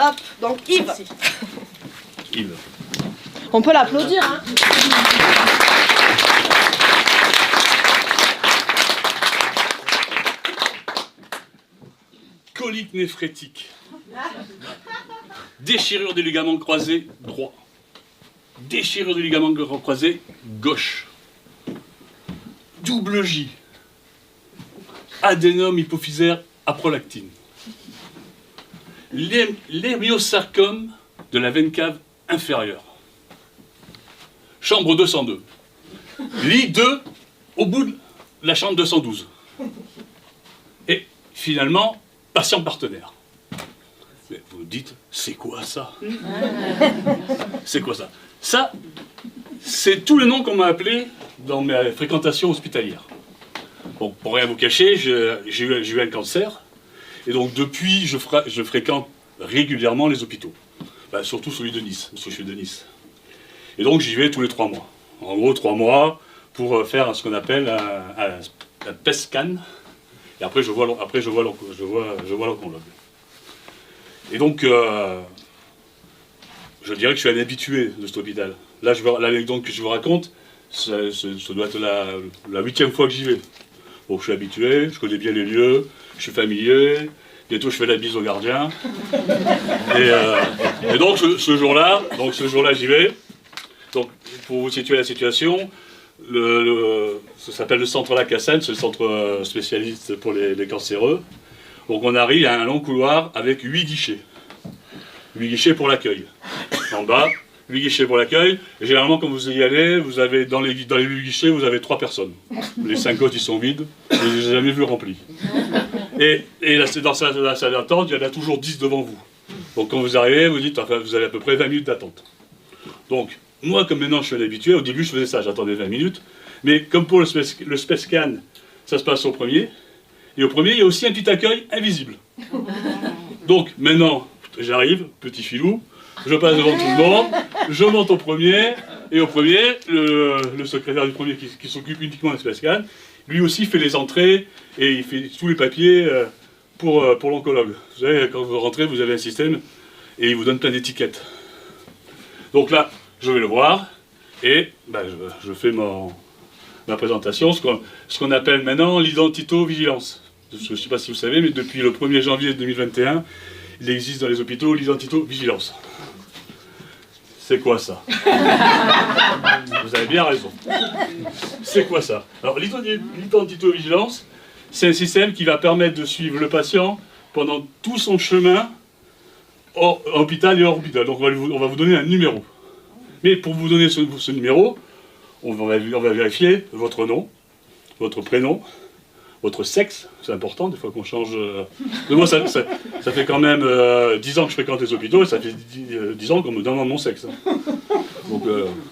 Hop, donc Yves. Merci. Yves. On peut l'applaudir, hein. Colique néphrétique. Déchirure du ligament croisé droit. Déchirure du ligament croisé gauche. Double J. Adénome hypophysaire à prolactine. L'hémiosarcome de la veine cave inférieure. Chambre 202. Lit 2 au bout de la chambre 212. Et finalement, patient partenaire. Mais vous dites, c'est quoi ça? C'est quoi ça? Ça, c'est tout le nom qu'on m'a appelé dans ma fréquentation hospitalière. Bon, pour rien vous cacher, j'ai eu un cancer, et donc depuis, je fréquente régulièrement les hôpitaux. Bah, surtout celui de Nice, parce que je suis de Nice. Et donc j'y vais tous les 3 mois. En gros, 3 mois pour faire ce qu'on appelle un PET scan, et après je vois l'oncologue. Et donc, je dirais que je suis un habitué de cet hôpital. Là, l'anecdote que je vous raconte, ça doit être la 8e fois que j'y vais. Bon, je suis habitué, je connais bien les lieux, je suis familier, bientôt je fais la bise au gardien. Et donc, ce jour-là, j'y vais. Donc, pour vous situer la situation, ça s'appelle le centre Lacassagne, c'est le centre spécialiste pour les cancéreux. Donc on arrive à un long couloir avec 8 guichets. 8 guichets pour l'accueil. En bas, 8 guichets pour l'accueil. Et généralement, quand vous y allez, vous avez dans les 8 guichets, vous avez 3 personnes. Les 5 autres, ils sont vides. Je ne les ai jamais vus remplis. Et là, dans la salle d'attente, il y en a toujours 10 devant vous. Donc quand vous arrivez, vous dites, enfin, vous avez à peu près 20 minutes d'attente. Donc, moi, comme maintenant je suis un habitué, au début je faisais ça, j'attendais 20 minutes. Mais comme pour le SPECT scan, ça se passe au premier. Et au premier, il y a aussi un petit accueil invisible. Donc maintenant, j'arrive, petit filou, je passe devant tout le monde, je monte au premier, et au premier, le secrétaire du premier qui s'occupe uniquement des SPECT scan, lui aussi fait les entrées et il fait tous les papiers pour l'oncologue. Vous savez, quand vous rentrez, vous avez un système et il vous donne plein d'étiquettes. Donc là, je vais le voir et ben, je fais ma présentation, ce qu'on appelle maintenant l'identito-vigilance. Je ne sais pas si vous savez, mais depuis le 1er janvier 2021, il existe dans les hôpitaux l'identito-vigilance. C'est quoi ça? Vous avez bien raison. C'est quoi ça? Alors l'identito-vigilance, c'est un système qui va permettre de suivre le patient pendant tout son chemin hors hôpital et hors hôpital. Donc on va vous donner un numéro. Mais pour vous donner ce numéro, on va vérifier votre nom, votre prénom, votre sexe, c'est important, des fois qu'on change... Moi, ça fait quand même 10 ans que je fréquente les hôpitaux, et ça fait 10 ans qu'on me demande mon sexe. Donc,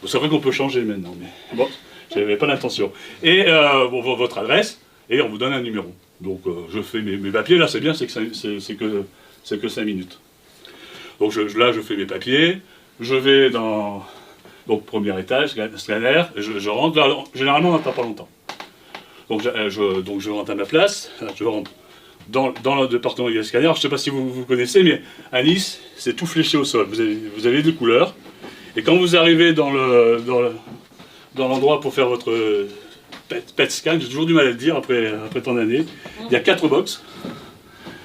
c'est vrai qu'on peut changer maintenant, mais bon, je n'avais pas l'intention. Et votre adresse, et on vous donne un numéro. Donc, je fais mes papiers, là, c'est bien, c'est que 5 minutes. Donc, là, je fais mes papiers, je vais dans... Donc, premier étage, scanner, je rentre, là, généralement, on n'attend pas longtemps. Donc je rentre à ma place, je rentre dans le département du scanner. Je ne sais pas si vous connaissez, mais à Nice, c'est tout fléché au sol. Vous avez des couleurs. Et quand vous arrivez dans l'endroit pour faire votre PET scan, j'ai toujours du mal à le dire après tant d'années, il y a 4 box,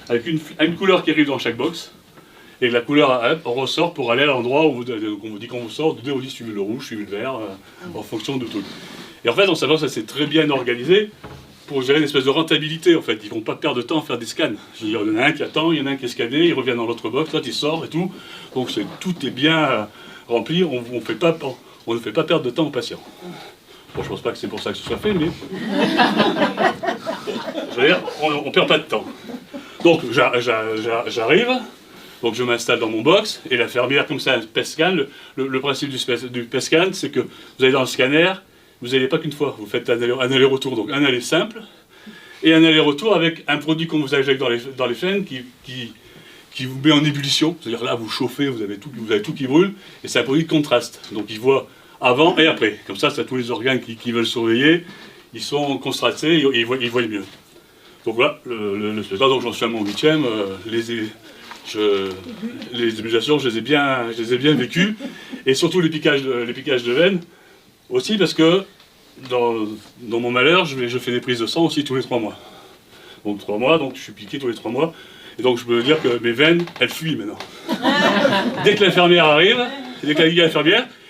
avec une couleur qui arrive dans chaque box. Et la couleur ressort pour aller à l'endroit où on vous dit quand vous sort, on vous dit suivez le rouge, suivez le vert, en fonction de tout. Et en fait, on s'avance, ça c'est très bien organisé pour gérer une espèce de rentabilité. En fait, ils ne vont pas perdre de temps à faire des scans. Je veux dire, il y en a un qui attend, il y en a un qui est scanné, il revient dans l'autre box, l'autre il sort et tout. Donc tout est bien rempli, on ne fait pas perdre de temps aux patients. Bon, je ne pense pas que c'est pour ça que ce soit fait, mais... Je veux dire, on ne perd pas de temps. Donc j'arrive, donc je m'installe dans mon box, et l'infirmière, comme ça, un PET scan, le principe du PET scan, c'est que vous allez dans le scanner, vous n'allez pas qu'une fois, vous faites un aller-retour, donc un aller simple, et un aller-retour avec un produit qu'on vous injecte dans les veines qui vous met en ébullition, c'est-à-dire là vous chauffez, vous avez tout qui brûle, et c'est un produit de contraste, donc il voit avant et après, comme ça tous les organes qui veulent surveiller, ils sont contrastés, et ils voient mieux. Donc voilà, donc j'en suis à mon 8e, Les émulations, je les ai bien vécues, et surtout les piquages de veine, aussi parce que dans mon malheur, je fais des prises de sang aussi tous les 3 mois. Donc 3 mois, donc je suis piqué tous les 3 mois, et donc je peux dire que mes veines, elles fuient maintenant. Dès que l'infirmière arrive,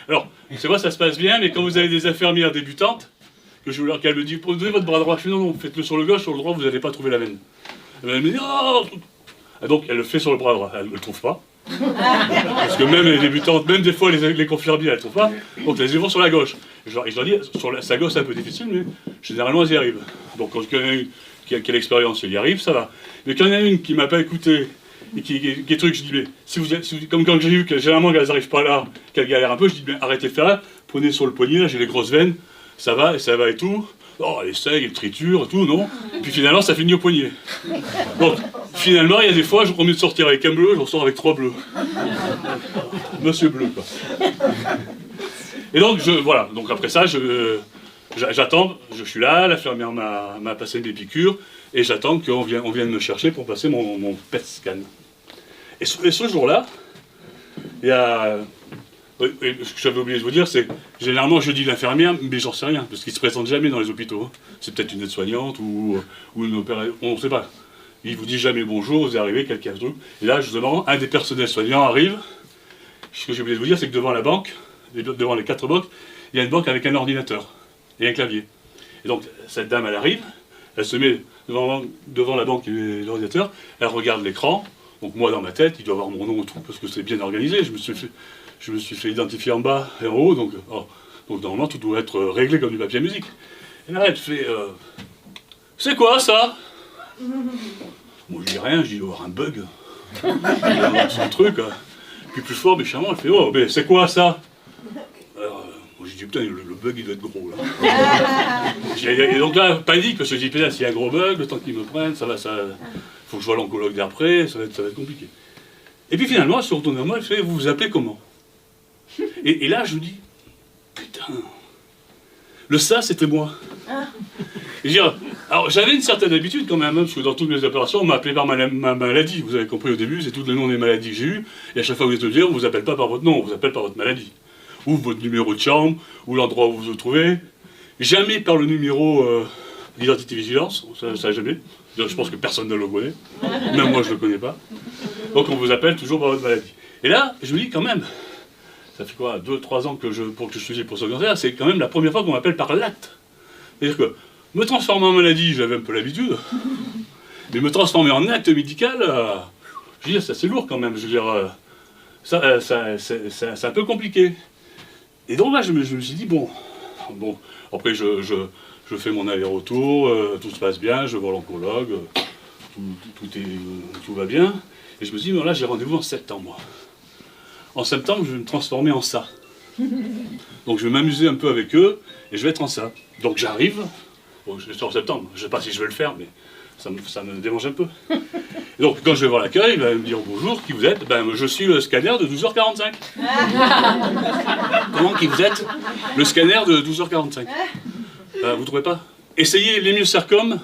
alors c'est vrai, ça se passe bien, mais quand vous avez des infirmières débutantes, qu'elle me dit, posez votre bras droit, je fais non, faites-le sur le gauche, sur le droit, vous n'allez pas trouver la veine. Elle me dit, oh. Et donc elle le fait sur le bras droit, elle ne le trouve pas. Parce que même les débutantes, même des fois les confirmières, elles ne trouvent pas. Donc elles y vont sur la gauche. Et je leur dis, sa gauche c'est un peu difficile, mais généralement elles y arrivent. Donc quand il y en a une qui a l'expérience, elle y arrive, ça va. Mais quand il y en a une qui ne m'a pas écouté, et qui est truc, je dis, mais si vous comme quand j'ai vu que généralement elles n'arrivent pas là, qu'elles galèrent un peu, je dis, mais arrêtez de faire là, prenez sur le poignet, là j'ai les grosses veines, ça va et tout. Oh, elle essaye, elle triture et tout, non. Et puis finalement, ça finit au poignet. Donc, finalement, il y a des fois, au lieu de sortir avec un bleu, je ressors avec 3 bleus. Monsieur bleu, quoi. Et donc, voilà. Donc après ça, j'attends, je suis là, l'infirmière m'a passé des piqûres, et j'attends qu'on vienne me chercher pour passer mon PET scan. Et ce jour-là, il y a... Et ce que j'avais oublié de vous dire, c'est généralement je dis l'infirmière, mais j'en sais rien, parce qu'ils ne se présentent jamais dans les hôpitaux. C'est peut-être une aide-soignante ou une opération, on ne sait pas. Ils vous disent jamais bonjour, vous arrivez, quelqu'un d'autre. Et là, justement, un des personnels soignants arrive. Ce que j'ai oublié de vous dire, c'est que devant la banque, devant les 4 banques, il y a une banque avec un ordinateur et un clavier. Et donc, cette dame, elle arrive, elle se met devant la banque et l'ordinateur, elle regarde l'écran. Donc moi, dans ma tête, il doit avoir mon nom et tout, parce que c'est bien organisé. Je me suis fait identifier en bas et en haut, donc normalement tout doit être réglé comme du papier à musique. Et là elle fait c'est quoi ça? Moi je dis rien, je dis il doit y avoir un bug. Il doit y avoir son truc. Puis plus fort, méchamment, elle fait oh mais c'est quoi ça? Alors, moi je dis putain le bug il doit être gros là. Et donc là, panique, parce que je dis putain s'il y a un gros bug, le temps qu'ils me prennent, faut que je vois l'oncologue d'après, ça va être compliqué. Et puis finalement, elle se retourne à moi, elle fait vous vous appelez comment? Et là, je me dis, putain, le ça, c'était moi. Et alors, j'avais une certaine habitude quand même, parce que dans toutes mes opérations, on m'appelait par ma maladie. Vous avez compris au début, c'est tous les noms des maladies que j'ai eues. Et à chaque fois que vous êtes dire, on ne vous appelle pas par votre nom, on vous appelle par votre maladie. Ou votre numéro de chambre, ou l'endroit où vous vous trouvez. Jamais par le numéro d'identité vigilance, ça jamais. Je pense que personne ne le connaît. Même moi, je ne le connais pas. Donc, on vous appelle toujours par votre maladie. Et là, je me dis quand même, ça fait quoi, 2-3 ans pour que je suis pour ce cancer, c'est quand même la première fois qu'on m'appelle par l'acte. C'est-à-dire que me transformer en maladie, j'avais un peu l'habitude, mais me transformer en acte médical, je veux dire, c'est assez lourd quand même. Je veux dire, c'est un peu compliqué. Et donc là, je me suis dit, bon, après je fais mon aller-retour, tout se passe bien, je vois l'oncologue, tout va bien. Et je me suis dit, bon, là, j'ai rendez-vous en septembre. En septembre, je vais me transformer en ça. Donc je vais m'amuser un peu avec eux, et je vais être en ça. Donc j'arrive, bon, je suis en septembre, je ne sais pas si je vais le faire, mais ça me dérange un peu. Et donc quand je vais voir l'accueil, il va me dire bonjour, qui vous êtes? Ben, je suis le scanner de 12h45. Comment, qui vous êtes? Le scanner de 12h45. Vous ne trouvez pas? Essayez l'hémiosarcome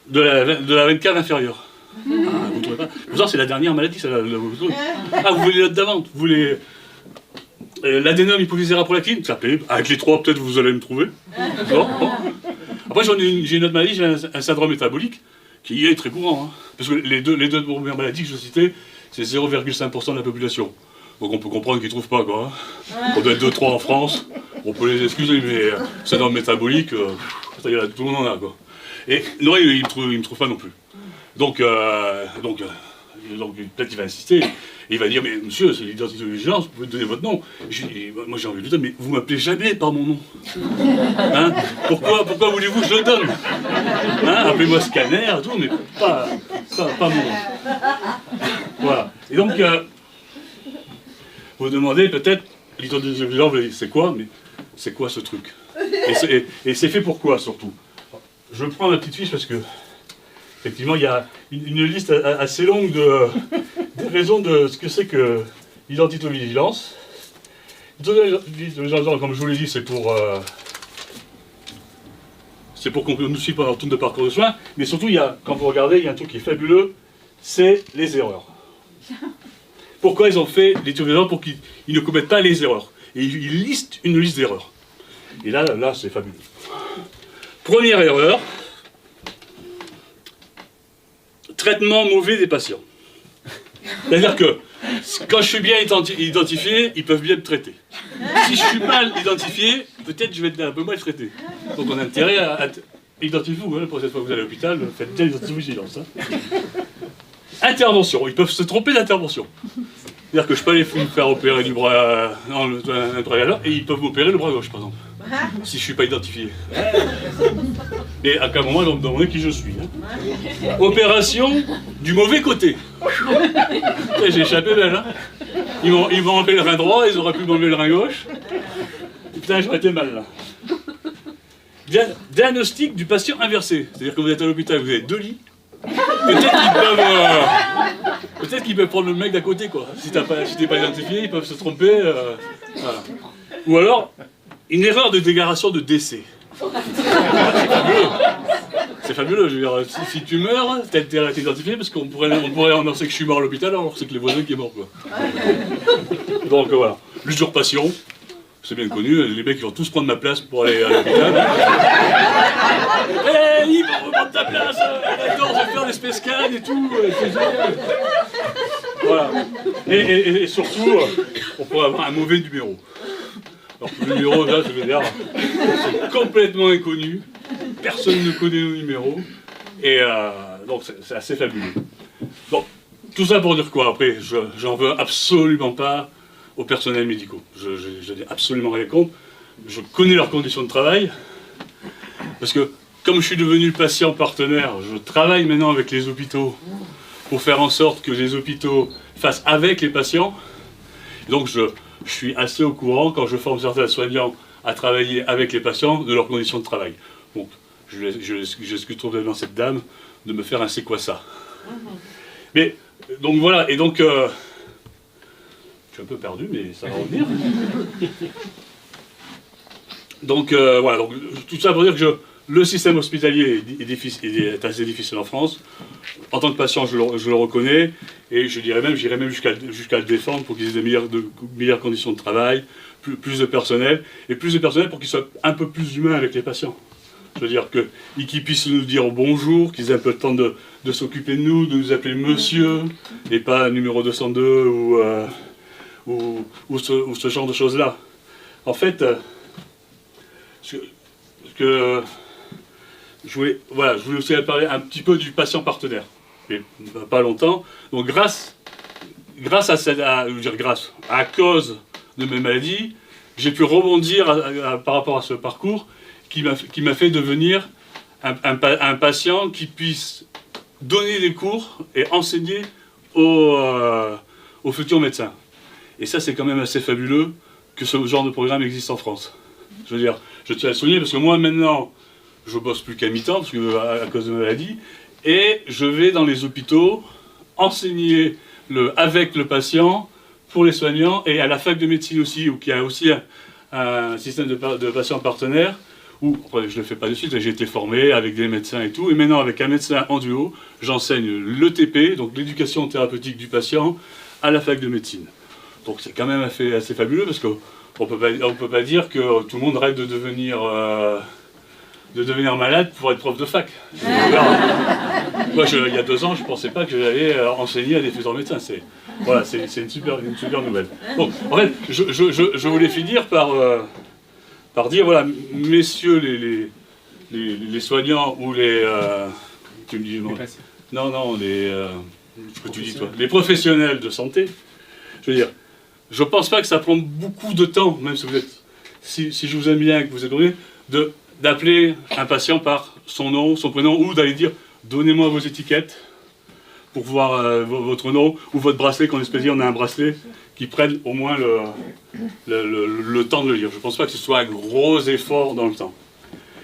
de la veine cave inférieure. Ah, vous trouvez pas? Pourtant, c'est la dernière maladie, ça. Ah, vous voulez l'autre d'avant? Vous voulez l'adénome hypophysaire prolactine? Tapez. Avec les 3, peut-être vous allez me trouver. Bon. Après, j'ai une autre maladie, j'ai un syndrome métabolique qui est très courant. Hein, parce que les deux premières maladies que je citais, c'est 0,5% de la population. Donc on peut comprendre qu'ils ne trouvent pas, quoi. Hein. On doit être 2-3 en France. On peut les excuser, mais syndrome métabolique, tout le monde en a, quoi. Et non, il ne me trouve pas non plus. Donc peut-être qu'il va insister, et il va dire, mais monsieur, c'est l'identité de vigilance, vous pouvez me donner votre nom. Moi j'ai envie de lui dire, mais vous m'appelez jamais par mon nom. Hein, pourquoi voulez-vous que je le donne? Hein, appelez-moi scanner et tout, mais pas mon nom. Voilà. Et donc, vous demandez peut-être, l'identité de vigilance, vous dites, c'est quoi? Mais c'est quoi ce truc? Et c'est fait pour quoi surtout? Je prends ma petite fiche parce que effectivement, il y a une liste assez longue des raisons de ce que c'est que l'identitovigilance. L'identitovigilance, comme je vous l'ai dit, c'est pour qu'on nous suive pendant tout le parcours de soins. Mais surtout, quand vous regardez, il y a un truc qui est fabuleux, c'est les erreurs. Pourquoi ils ont fait l'étude d'erreur? Pour qu'ils ne commettent pas les erreurs. Et ils listent une liste d'erreurs. Et là c'est fabuleux. Première erreur, traitement mauvais des patients. C'est-à-dire que quand je suis bien identifié, ils peuvent bien me traiter. Si je suis mal identifié, peut-être je vais être un peu mal traité. Donc on a intérêt à identifiez-vous, hein, pour cette fois que vous allez à l'hôpital, faites bien vigilance. Hein. Intervention, ils peuvent se tromper d'intervention. C'est-à-dire que je peux aller me faire opérer du bras, un bras gauche, et ils peuvent m'opérer le bras gauche, par exemple. Si je ne suis pas identifié. Et à quel moment ils vont me demander qui je suis. Hein. Opération du mauvais côté. J'ai échappé belle. Hein. Ils m'ont enlevé le rein droit, ils auraient pu m'enlever le rein gauche. Et putain, j'aurais été mal là. Diagnostic du patient inversé. C'est-à-dire que vous êtes à l'hôpital, vous avez 2 lits. Peut-être qu'ils peuvent prendre le mec d'à côté, quoi. Si t'es pas identifié, ils peuvent se tromper. Voilà. Ou alors, une erreur de déclaration de décès. C'est fabuleux, je veux dire, si tu meurs, t'as été identifié parce qu'on pourrait annoncer que je suis mort à l'hôpital alors que c'est que les voisins qui est mort, quoi. Donc voilà, l'usurpation, c'est bien connu, les mecs ils vont tous prendre ma place pour aller à l'hôpital. Hé, ils vont reprendre ta place, d'accord, je vais faire des space scans et tout, c'est génial. Voilà, et surtout, on pourrait avoir un mauvais numéro. Alors que le numéro, là, je veux dire, c'est complètement inconnu, personne ne connaît nos numéros, et donc c'est assez fabuleux. Bon, tout ça pour dire quoi? Après, j'en veux absolument pas aux personnels médicaux. Je n'ai absolument rien contre. Je connais leurs conditions de travail, parce que comme je suis devenu le patient partenaire, je travaille maintenant avec les hôpitaux pour faire en sorte que les hôpitaux fassent avec les patients. Donc je suis assez au courant, quand je forme certains soignants à travailler avec les patients, de leurs conditions de travail. Donc, j'excuse totalement cette dame de me faire un c'est quoi ça. Mais, donc voilà, et donc, je suis un peu perdu, mais ça va revenir. Donc, voilà, donc, tout ça pour dire que le système hospitalier est assez difficile en France. En tant que patient, je le reconnais, et j'irais même jusqu'à le défendre pour qu'ils aient de meilleures conditions de travail, plus de personnel, et plus de personnel pour qu'ils soient un peu plus humains avec les patients. Je veux dire qu'ils puissent nous dire bonjour, qu'ils aient un peu le temps de s'occuper de nous appeler monsieur, et pas numéro 202 ou ce genre de choses-là. En fait, je voulais aussi parler un petit peu du patient partenaire, mais pas longtemps. Donc grâce à cause de mes maladies, j'ai pu rebondir par rapport à ce parcours qui m'a fait devenir un patient qui puisse donner des cours et enseigner aux futurs médecins. Et ça, c'est quand même assez fabuleux que ce genre de programme existe en France. Je veux dire, je tiens à le souligner parce que moi maintenant, je bosse plus qu'à mi-temps parce que à cause de ma maladie, et je vais dans les hôpitaux enseigner avec le patient pour les soignants, et à la fac de médecine aussi, où il y a aussi un système de patients partenaires, où je ne le fais pas de suite, j'ai été formé avec des médecins et tout, et maintenant avec un médecin en duo, j'enseigne l'ETP, donc l'éducation thérapeutique du patient, à la fac de médecine. Donc c'est quand même assez fabuleux parce qu'on ne peut pas dire que tout le monde rêve de devenir malade pour être prof de fac. Moi, il y a 2 ans, je ne pensais pas que j'allais enseigner à des futurs médecins. Voilà, c'est une super nouvelle. Donc, en fait, je voulais finir par dire, voilà, messieurs les soignants ou les... tu me dis, non, ce que tu dis, toi, les professionnels de santé, je veux dire, je ne pense pas que ça prend beaucoup de temps, même si vous êtes... Si je vous aime bien, que vous êtes connu, d'appeler un patient par son nom, son prénom, ou d'aller dire « donnez-moi vos étiquettes » pour voir votre nom, ou votre bracelet, quand on a un bracelet, qui prenne au moins le temps de le lire. Je ne pense pas que ce soit un gros effort dans le temps.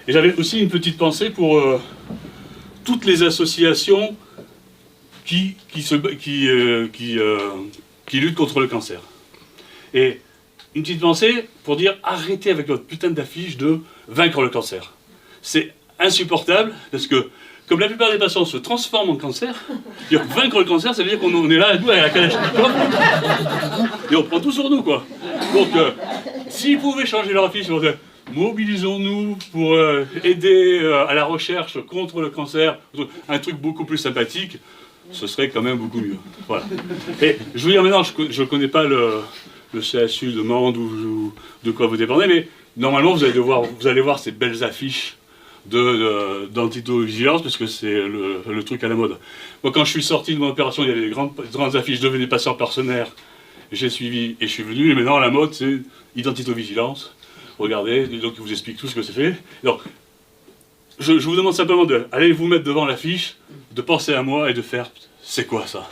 Et j'avais aussi une petite pensée pour toutes les associations qui luttent contre le cancer. Et une petite pensée pour dire arrêtez avec votre putain d'affiche de vaincre le cancer. C'est insupportable parce que comme la plupart des patients se transforment en cancer, vaincre le cancer, ça veut dire qu'on est là, nous, avec la Kalachnikov, et on prend tout sur nous, quoi. Donc, s'ils pouvaient changer leur affiche, ils disaient, mobilisons-nous pour aider à la recherche contre le cancer, un truc beaucoup plus sympathique, ce serait quand même beaucoup mieux. Voilà. Et je vous dis maintenant, je ne connais pas le CSU de Mende ou de quoi vous dépendez, mais normalement vous allez voir ces belles affiches d'antitovigilance, parce que c'est le truc à la mode. Moi, quand je suis sorti de mon opération, il y avait des grandes affiches, devenez patient partenaire, j'ai suivi et je suis venu, et maintenant la mode c'est identitovigilance. Regardez, donc il vous explique tout ce que c'est fait. Donc, je vous demande simplement d'aller vous mettre devant l'affiche, de penser à moi et de faire « c'est quoi ça ?»